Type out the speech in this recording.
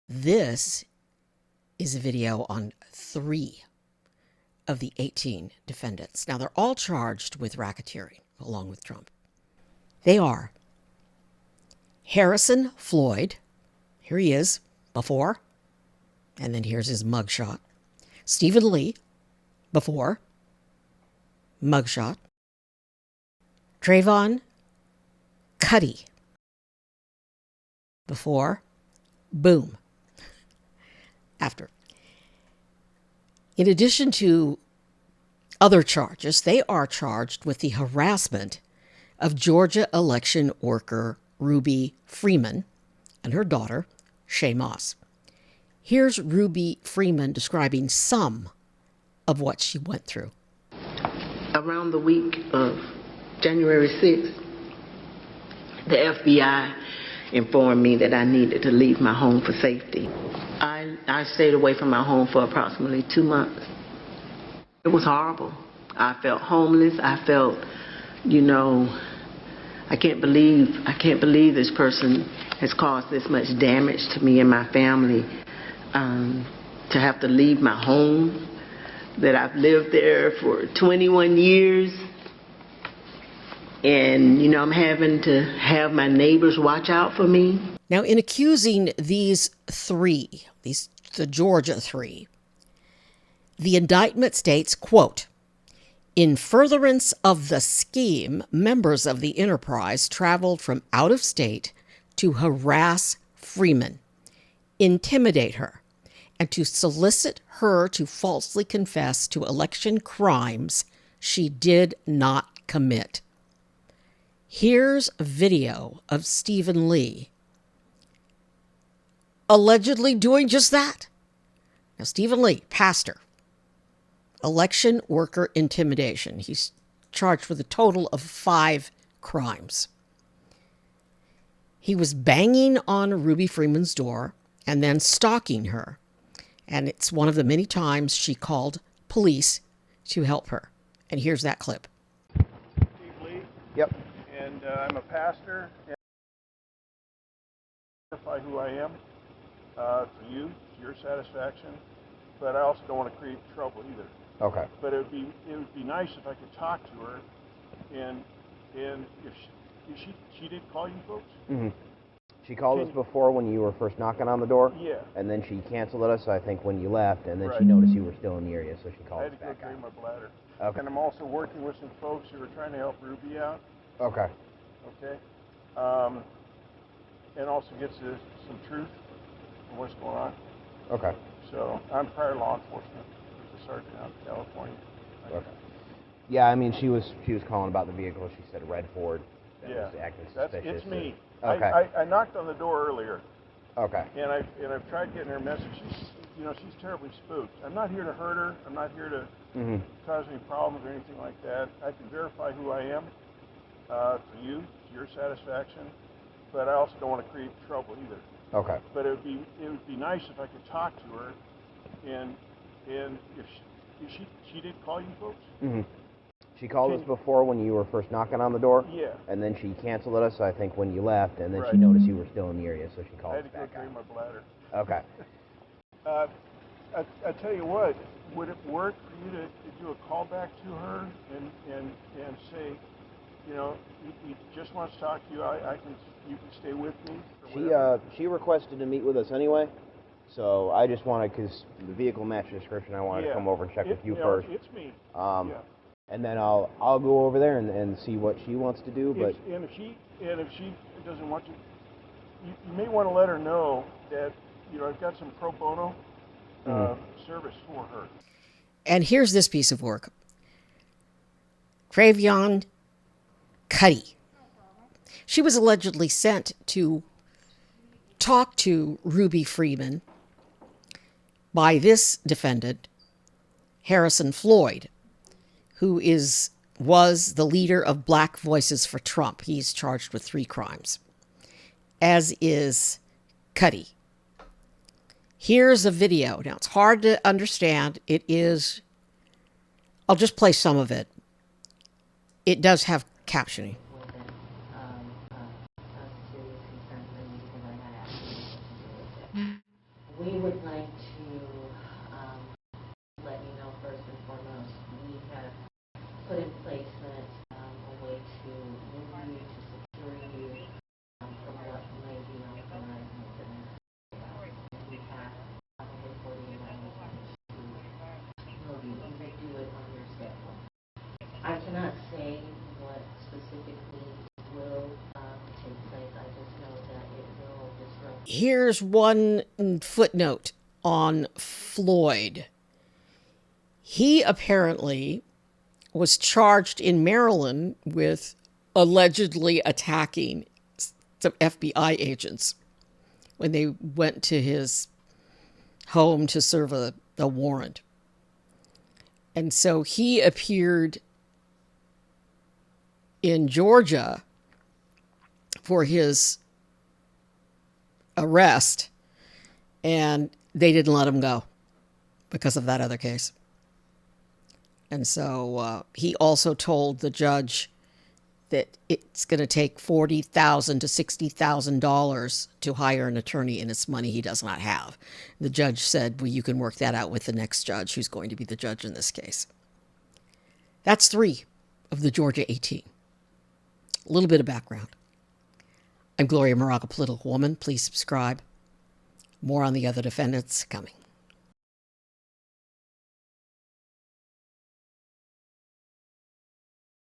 This is a video on 3 of the 18 defendants. Now, they're all charged with racketeering, along with Trump. They are Harrison Floyd. Here he is, before. And then here's his mugshot. Stephen Lee, before. Mugshot. Trevian, Kutti, before. Boom. After. In addition to other charges, they are charged with the harassment of Georgia election worker Ruby Freeman and her daughter, Shay Moss. Here's Ruby Freeman describing some of what she went through. Around the week of January 6th, the FBI informed me that I needed to leave my home for safety. I stayed away from my home for approximately 2 months. It was horrible. I felt homeless. I felt, I can't believe this person has caused this much damage to me and my family. To have to leave my home, that I've lived there for 21 years. And, I'm having to have my neighbors watch out for me. Now, in accusing these 3, the Georgia 3, the indictment states, quote, "In furtherance of the scheme, members of the enterprise traveled from out of state to harass Freeman, intimidate her, and to solicit her to falsely confess to election crimes she did not commit." Here's a video of Stephen Lee allegedly doing just that. Now, Stephen Lee, pastor, election worker intimidation. He's charged with a total of 5 crimes. He was banging on Ruby Freeman's door and then stalking her. And it's one of the many times she called police to help her. And here's that clip. Steve Lee. Yep. And I'm a pastor. And verify who I am for you, to your satisfaction. But I also don't want to create trouble either. Okay. But it would be nice if I could talk to her, and if she did call you folks. Mm-hmm. She called us before when you were first knocking on the door. Yeah. And then she canceled us, I think, when you left, and then Right. she noticed you were still in the area, so she called I had us to go back drain my bladder. Okay. And I'm also working with some folks who are trying to help Ruby out. Okay. Okay. And also gets some truth on what's going on. Okay. So I'm prior law enforcement. As a sergeant out in California. Okay. Yeah, I mean, she was calling about the vehicle. She said red Ford. That was acting suspicious. It's me. Okay. I knocked on the door earlier. Okay. And I've tried getting her message. She's terribly spooked. I'm not here to hurt her. I'm not here to cause any problems or anything like that. I can verify who I am for you, to your satisfaction. But I also don't want to create trouble either. Okay. But it would be nice if I could talk to her, and if she did call you folks. Mm-hmm. She called us before when you were first knocking on the door. Yeah. And then she canceled us, I think, when you left, and then Right. she noticed you were still in the area, so she called I us had to back go drain my bladder. Okay. I tell you what, would it work for you to do a call back to her and say, he just wants to talk to you. You can stay with me. She requested to meet with us anyway, so I just wanted, because the vehicle matched the description, I wanted to come over and check with you first. It's me. And then I'll go over there and see what she wants to do. But if she doesn't want you may want to let her know that I've got some pro bono service for her. And here's this piece of work. Trevian, Kutti. She was allegedly sent to talk to Ruby Freeman by this defendant, Harrison Floyd, who was the leader of Black Voices for Trump. He's charged with 3 crimes, as is Kutti. Here's a video. Now, it's hard to understand. I'll just play some of it. It does have captioning. Here's one footnote on Floyd. He apparently was charged in Maryland with allegedly attacking some FBI agents when they went to his home to serve a warrant. And so he appeared in Georgia for his arrest, and they didn't let him go because of that other case. And so he also told the judge that it's going to take $40,000 to $60,000 to hire an attorney, and it's money he does not have. The judge said, well, you can work that out with the next judge who's going to be the judge in this case. That's 3 of the Georgia 18. A little bit of background. I'm Gloria Moraga, Political Woman. Please subscribe. More on the other defendants coming.